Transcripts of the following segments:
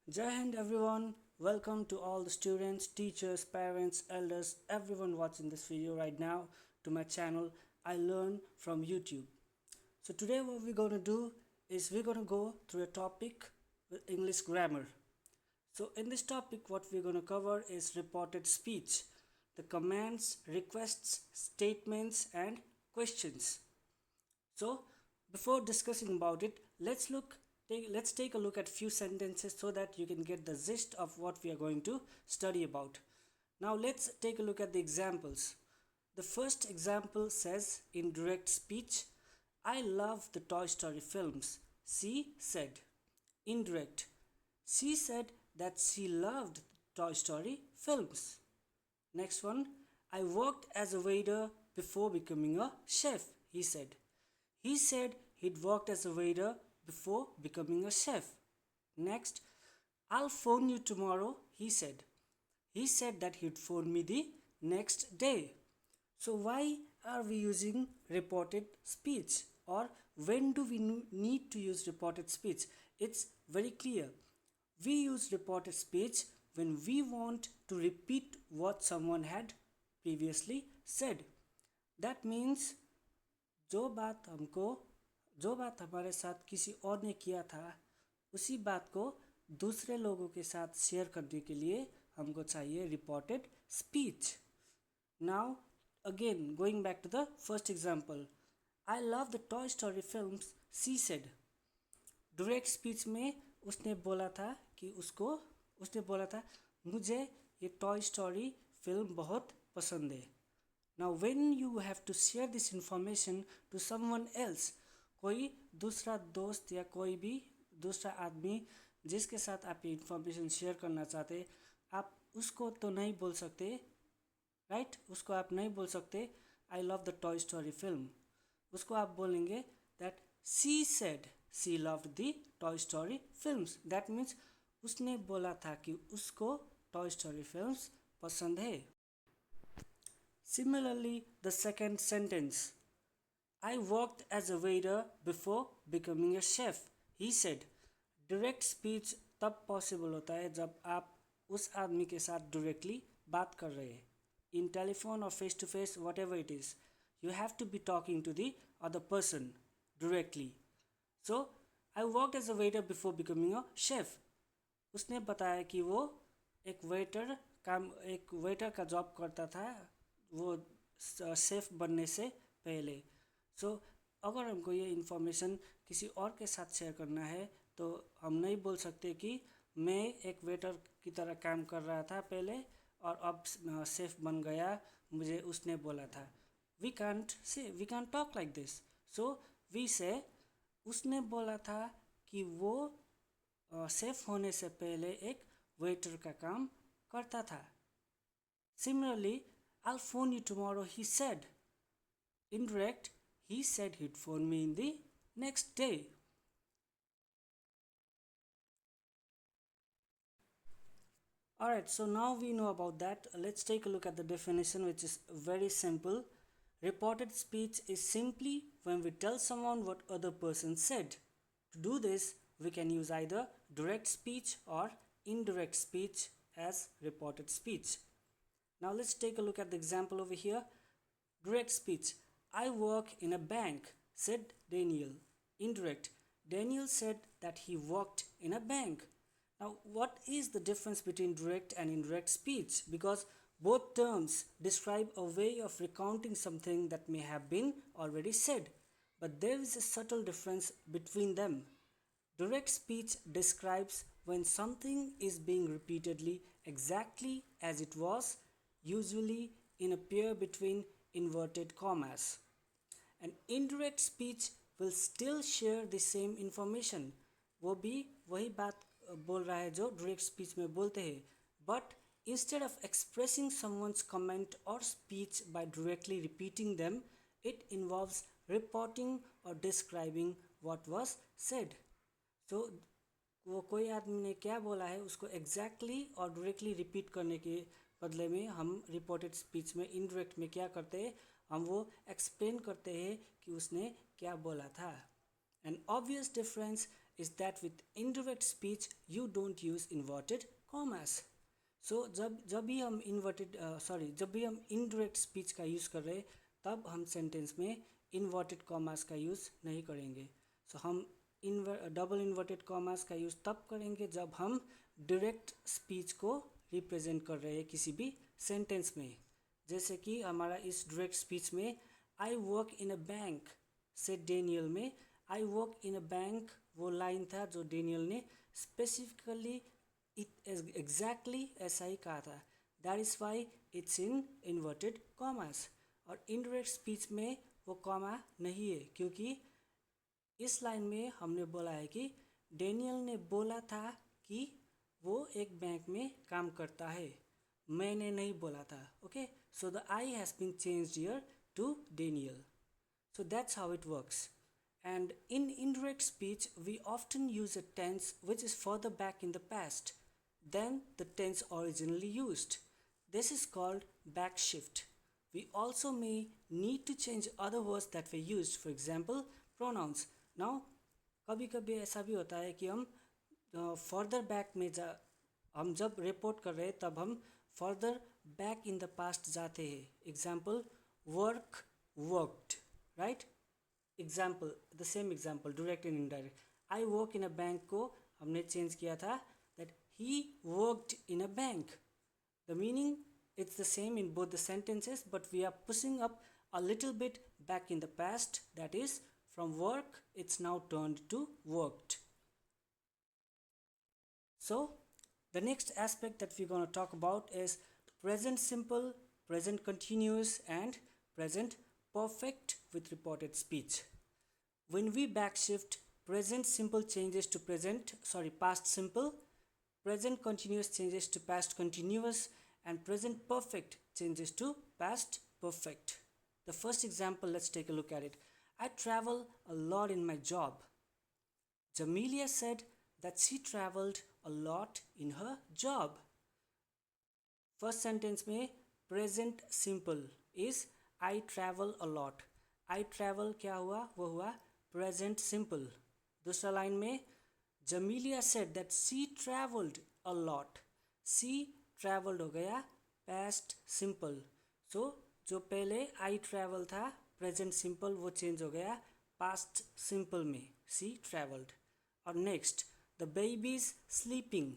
Jai Hind everyone, welcome to all the students, teachers, parents, elders, everyone watching this video right now to my channel I Learn from YouTube. So today what we're going to do is we're going to go through a topic with English grammar. So in this topic what we're going to cover is reported speech, the commands, requests, statements and questions. So before discussing about it, let's take a look at few sentences so that you can get the gist of what we are going to study about. Now let's take a look at the examples. The first example says in direct speech, I love the Toy Story films. She said. Indirect. She said that she loved Toy Story films. Next one, I worked as a waiter before becoming a chef, he said. He said he'd worked as a waiter before becoming a chef. Next, I'll phone you tomorrow, he said. He said that he'd phone me the next day. So, why are we using reported speech? Or when do we need to use reported speech? It's very clear. We use reported speech when we want to repeat what someone had previously said. That means जो बात हमको जो बात हमारे साथ किसी और ने किया था उसी बात को दूसरे लोगों के साथ शेयर करने के लिए हमको चाहिए reported speech. Now again going back to the first example, I love the Toy Story films, she said. Direct speech में उसने बोला था कि उसने बोला था मुझे ये टॉय स्टोरी फिल्म बहुत पसंद है. Now when you have to share this information to someone else, कोई दूसरा दोस्त या कोई भी दूसरा आदमी जिसके साथ आप ये इन्फॉर्मेशन शेयर करना चाहते, आप उसको तो नहीं बोल सकते, राइट? उसको आप नहीं बोल सकते I love the Toy Story film. उसको आप बोलेंगे that she said she loved the Toy Story films. That means उसने बोला था कि उसको टॉय स्टोरी फिल्म्स पसंद है. Similarly, the second sentence, I worked as a waiter before becoming a chef, he said. Direct speech तब possible होता है जब आप उस आदमी के साथ directly बात कर रहे हैं. In telephone or face to face, whatever it is, you have to be talking to the other person directly. So, I worked as a waiter before becoming a chef. उसने बताया कि वो एक वेटर का जॉब करता था वो safe बनने से पहले. सो अगर हमको ये इन्फॉर्मेशन किसी और के साथ शेयर करना है तो हम नहीं बोल सकते कि मैं एक वेटर की तरह काम कर रहा था पहले और अब सेफ बन गया, मुझे उसने बोला था. We can't talk like this. So we say उसने बोला था कि वो सेफ होने से पहले एक वेटर का काम करता था. Similarly, I'll phone you tomorrow, he said. Indirect, he said he'd phone me in the next day. Alright, so now we know about that. Let's take a look at the definition, which is very simple. Reported speech is simply when we tell someone what other person said. To do this, we can use either direct speech or indirect speech as reported speech. Now let's take a look at the example over here. Direct speech. I work in a bank, said Daniel. Indirect. Daniel said that he worked in a bank. Now what is the difference between direct and indirect speech? Because both terms describe a way of recounting something that may have been already said. But there is a subtle difference between them. Direct speech describes when something is being repeatedly exactly as it was, usually in a pair between inverted commas. And indirect speech will still share the same information. वो भी वही बात बोल रहा है जो direct speech में बोलते हैं. But instead of expressing someone's comment or speech by directly repeating them, it involves reporting or describing what was said. So वो कोई आदमी ने क्या बोला है उसको exactly और directly repeat करने के बदले में हम रिपोर्टेड स्पीच में इनडायरेक्ट में क्या करते हैं, हम वो एक्सप्लेन करते हैं कि उसने क्या बोला था. An obvious difference is that with indirect speech you don't use inverted commas. So जब भी हम जब भी हम indirect speech का यूज़ कर रहे हैं तब हम सेंटेंस में inverted commas का यूज़ नहीं करेंगे. So हम डबल इन्वर्टेड कॉमास का यूज़ तब करेंगे जब हम डायरेक्ट स्पीच को रिप्रेजेंट कर रहे हैं किसी भी सेंटेंस में. जैसे कि हमारा इस डायरेक्ट स्पीच में I work in a bank से डेनियल में I work in a bank वो लाइन था जो डेनियल ने स्पेसिफिकली एग्जैक्टली ऐसा ही कहा था. That is why it's in inverted commas. और इनडायरेक्ट स्पीच में वो कॉमा नहीं है क्योंकि इस लाइन में हमने बोला है कि डेनियल ने बोला था कि वो एक बैंक में काम करता है, मैंने नहीं बोला था. Okay, so the I has been changed here to Daniel. So that's how it works. And in indirect speech, we often use a tense which is further back in the past than the tense originally used. This is called back shift. We also may need to change other words that were used. For example, pronouns. Now, कभी कभी ऐसा भी होता है कि हम further back में हम जब रिपोर्ट कर रहे हैं तब हम further back in the past जाते हैं. Example, work, worked, right. Example, the same example, direct and indirect. I work in a bank को हमने चेंज किया था that he worked in a bank. The meaning it's the same in both the sentences, but we are pushing up a little bit back in the past. That is, from work it's now turned to worked. So the next aspect that we're going to talk about is present simple, present continuous and present perfect with reported speech. When we backshift, present simple changes to past simple, present continuous changes to past continuous, and present perfect changes to past perfect. The first example, let's take a look at it. I travel a lot in my job. Jamelia said that she traveled a lot in her job. First sentence में present simple is I travel a lot. I travel क्या हुआ, वो हुआ present simple. दूसरा line में Jamelia said that she traveled a lot. She traveled हो गया past simple. So जो पहले I travel था present simple वो change हो गया past simple में she traveled. और next, the baby's sleeping,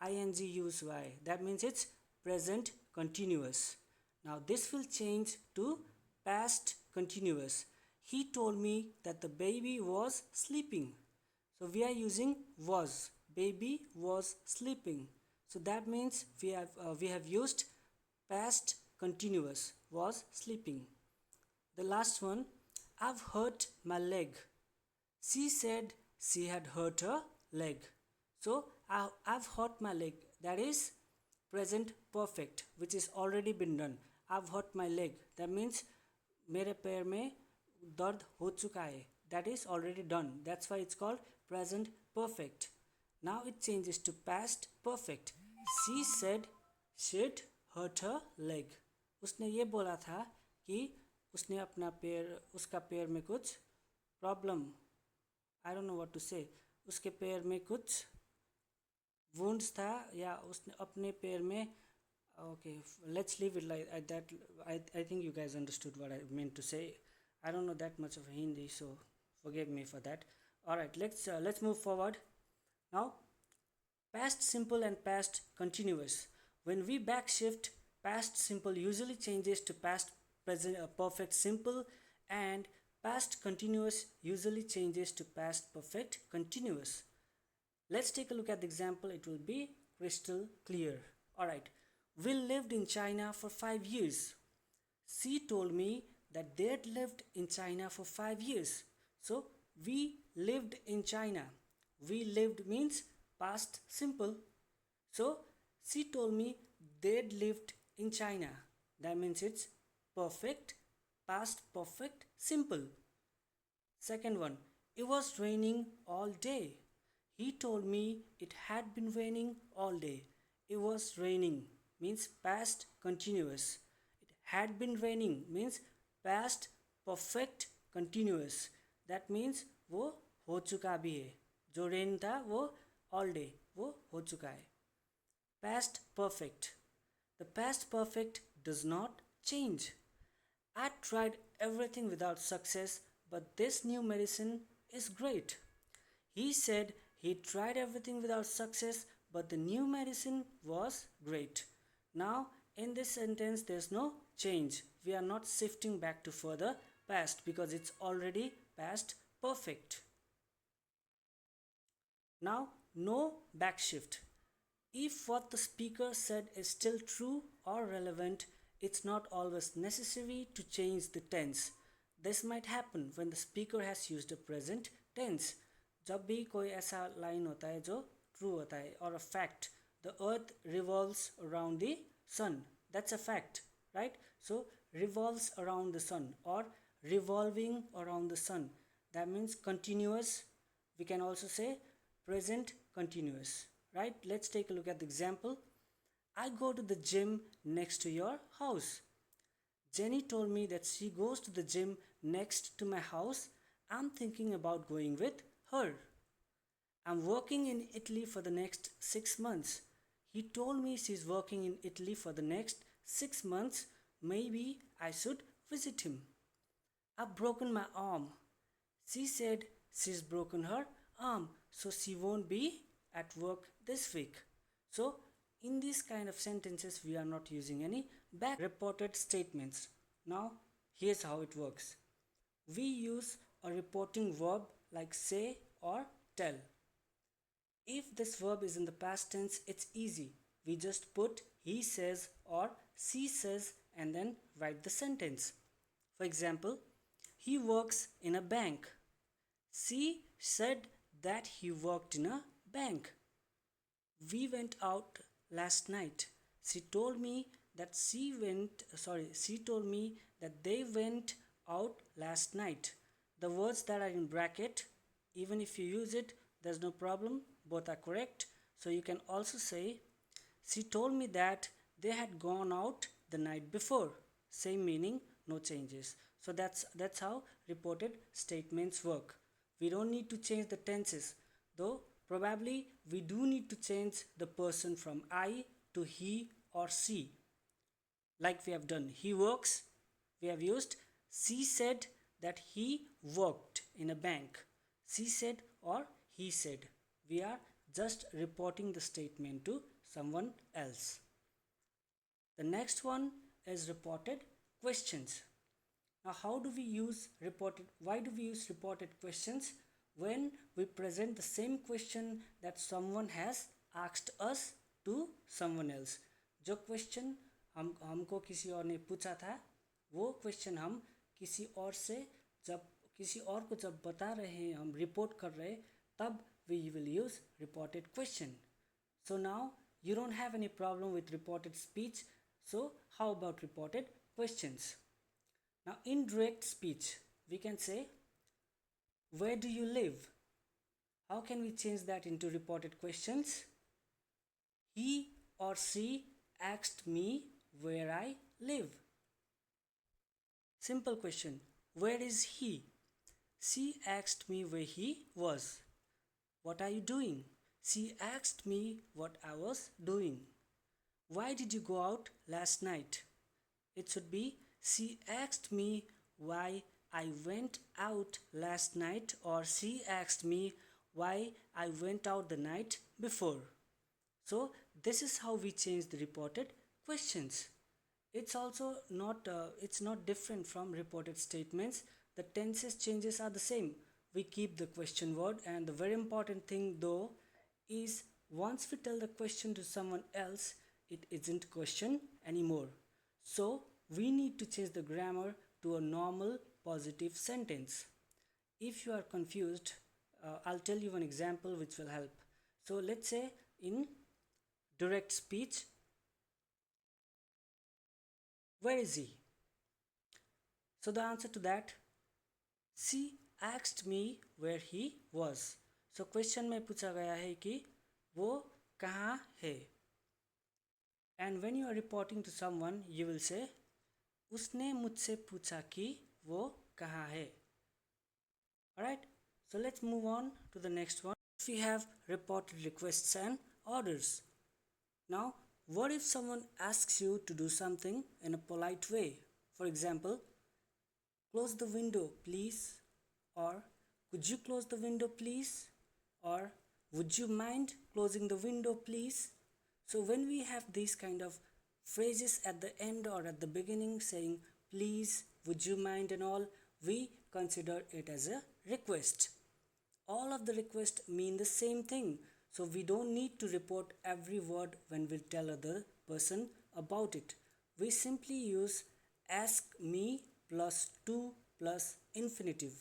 ing use y, that means it's present continuous. Now this will change to past continuous. He told me that the baby was sleeping. So we are using was, baby was sleeping. So that means we have used past continuous, was sleeping. The last one, I've hurt my leg. She said she had hurt her leg. So I've hurt my leg, that is present perfect, which is already been done. I've hurt my leg, that means मेरे पैर में दर्द हो चुका है, that is already done. That's why it's called present perfect. Now it changes to past perfect. She said she'd hurt her leg. उसने ये बोला था कि उसने अपना उसका पैर में कुछ problem, I don't know what to say, उसके पैर में कुछ वुंड्स था या उसने अपने पैर में. Okay, let's leave it like that. I think you guys understood what I meant to say. I don't know that much of Hindi, so forgive me for that. All right, let's move forward. Now, past simple and past continuous. When we backshift, past simple usually changes to past present perfect simple, and past continuous usually changes to past perfect continuous. Let's take a look at the example. It will be crystal clear. All right. Will lived in China for 5 years. She told me that they'd lived in China for 5 years. So we lived in China. We lived means past simple. So she told me they'd lived in China. That means it's perfect, past perfect, simple. Second one, it was raining all day. He told me it had been raining all day. It was raining means past continuous. It had been raining means past perfect continuous. That means वो हो चुका भी है, जो rain था वो all day वो हो चुका है. Past perfect. The past perfect does not change. I tried everything without success, but this new medicine is great. He said he tried everything without success, but the new medicine was great. Now, in this sentence, there's no change. We are not shifting back to further past because it's already past perfect. Now, no backshift. If what the speaker said is still true or relevant, it's not always necessary to change the tense. This might happen when the speaker has used a present tense. जब भी कोई ऐसा line होता है जो true होता है और a fact the earth revolves around the sun that's a fact right so revolves around the sun or revolving around the sun that means continuous. We can also say present continuous, right? Let's take a look at the example. I go to the gym next to your house. Jenny told me that she goes to the gym next to my house. I'm thinking about going with her. I'm working in Italy for the next 6 months. He told me she's working in Italy for the next 6 months. Maybe I should visit him. I've broken my arm. She said she's broken her arm, so she won't be at work this week. So, in these kind of sentences, we are not using any back reported statements. Now, here's how it works. We use a reporting verb like say or tell. If this verb is in the past tense, it's easy. We just put he says or she says and then write the sentence. For example, he works in a bank. She said that he worked in a bank. We went out last night. She told me that she told me that they went out last night. The words that are in bracket, even if you use it, there's no problem, both are correct. So you can also say, she told me that they had gone out the night before. Same meaning, no changes. So that's how reported statements work. We don't need to change the tenses, though probably we do need to change the person from I to he or she. Like we have done, he works, we have used she said that he worked in a bank. She said or he said. We are just reporting the statement to someone else. The next one is reported questions. Now, how do we use reported? Why do we use reported questions? When we present the same question that someone has asked us to someone else. जो question हमको किसी और ने पूछा था, वो question हम किसी और से जब किसी और को जब बता रहे हैं, हम रिपोर्ट कर रहे हैं, तब we will use reported question. So now you don't have any problem with reported speech. So how about reported questions? Now in direct speech, we can say, where do you live? How can we change that into reported questions? He or she asked me where I live. Simple question. Where is he? She asked me where he was. What are you doing? She asked me what I was doing. Why did you go out last night? It should be she asked me why I went out last night, or she asked me why I went out the night before. So this is how we change the reported questions. It's also not different from reported statements. The tenses changes are the same. We keep the question word, and the very important thing though is once we tell the question to someone else, it isn't question anymore. So we need to change the grammar to a normal positive sentence. If you are confused, I'll tell you one example which will help. So let's say in direct speech, where is he? So the answer to that, she asked me where he was. So question में पूछा गया है कि वो कहाँ है. And when you are reporting to someone, you will say, उसने मुझसे पूछा कि वो कहाँ है. Alright, so let's move on to the next one. If we have reported requests and orders. Now, what if someone asks you to do something in a polite way? For example, close the window, please. Or, could you close the window, please? Or, would you mind closing the window, please? So, when we have these kind of phrases at the end or at the beginning saying, please, would you mind, and all, we consider it as a request. All of the requests mean the same thing, so we don't need to report every word when we tell other person about it. We simply use ask me plus to plus infinitive.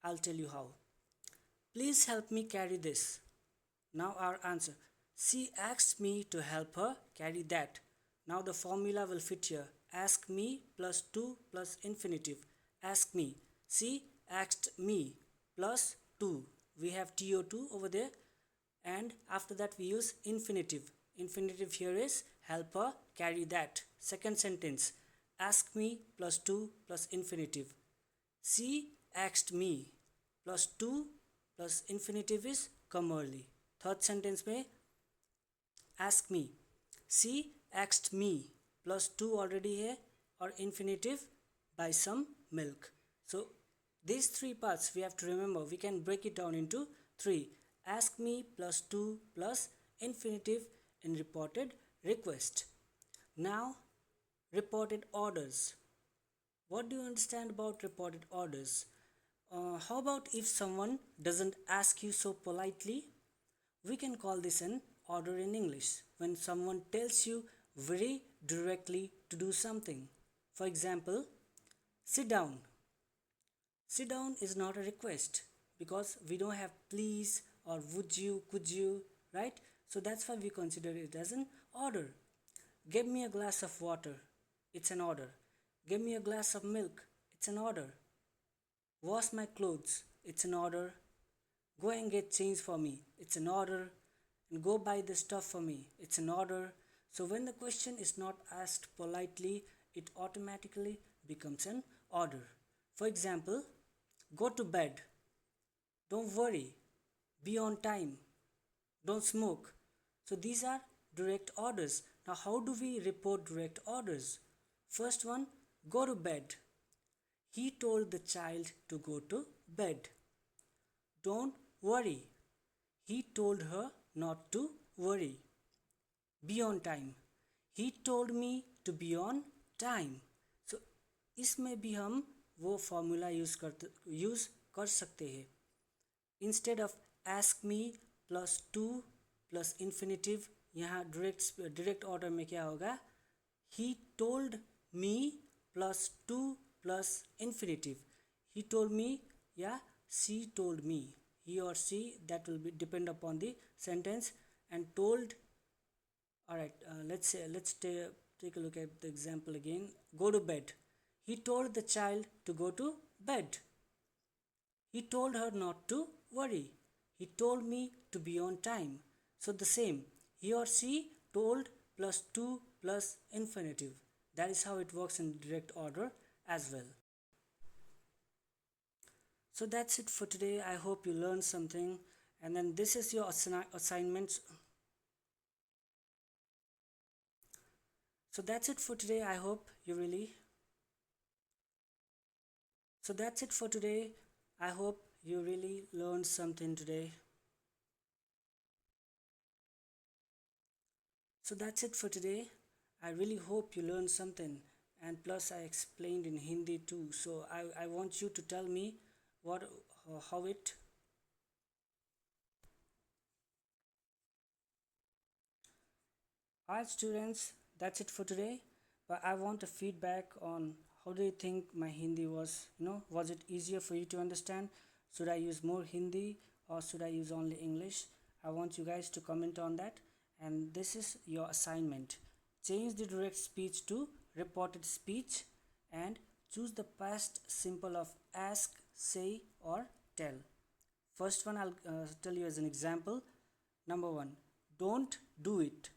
I'll tell you how. Please help me carry this. Now our answer. She asked me to help her carry that. Now the formula will fit here. Ask me plus to plus infinitive. Ask me. She asked me plus to. We have to over there, and after that we use infinitive. Infinitive here is help her carry that. Second sentence. Ask me plus to plus infinitive. She asked me plus to plus infinitive is come early. Third sentence में ask me. She asked me plus to already है और infinitive buy some milk. So these three parts we have to remember. We can break it down into three. Ask me plus to plus infinitive in reported request. Now reported orders. What do you understand about reported orders? How about if someone doesn't ask you so politely? We can call this an order in English. When someone tells you very directly to do something. For example, sit down. Sit down is not a request because we don't have please or would you, could you, right? So that's why we consider it as an order. Give me a glass of water. It's an order. Give me a glass of milk. It's an order. Wash my clothes. It's an order. Go and get change for me. It's an order. And go buy the stuff for me. It's an order. So when the question is not asked politely, it automatically becomes an order. For example, go to bed. Don't worry. Be on time. Don't smoke. So these are direct orders. Now how do we report direct orders? First one, go to bed. He told the child to go to bed. Don't worry. He told her not to worry. Be on time. He told me to be on time. So इसमें भी हम वो formula use कर सकते हैं. Instead of ask me plus to plus infinitive, यहाँ direct order में क्या होगा? He told me plus to plus infinitive. He told me, yeah, she told me. He or she, that will be depend upon the sentence. And told. All right, let's take a look at the example again. Go to bed. He told the child to go to bed. He told her not to worry. He told me to be on time. So the same. He or she told plus to plus infinitive. That is how it works in direct order as well. So that's it for today. I hope you learned something. And then this is your assignments. So that's it for today. I hope you really. So that's it for today. I hope you really learned something today. So that's it for today. I really hope you learned something. And plus I explained in Hindi too. So I want you to tell me how it. Alright students, that's it for today. But I want a feedback on how do you think my Hindi was, was it easier for you to understand? Should I use more Hindi or should I use only English? I want you guys to comment on that. And this is your assignment. Change the direct speech to reported speech and choose the past simple of ask, say or tell. First one I'll tell you as an example. Number one, don't do it.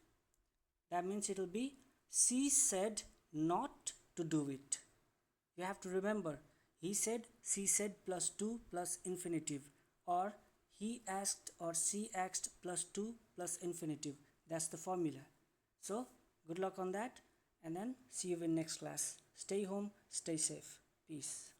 That means it will be she said not to do it. You have to remember, he said, she said plus to plus infinitive, or he asked or she asked plus 2 plus infinitive. That's the formula. So good luck on that, and then see you in next class. Stay home, stay safe. Peace.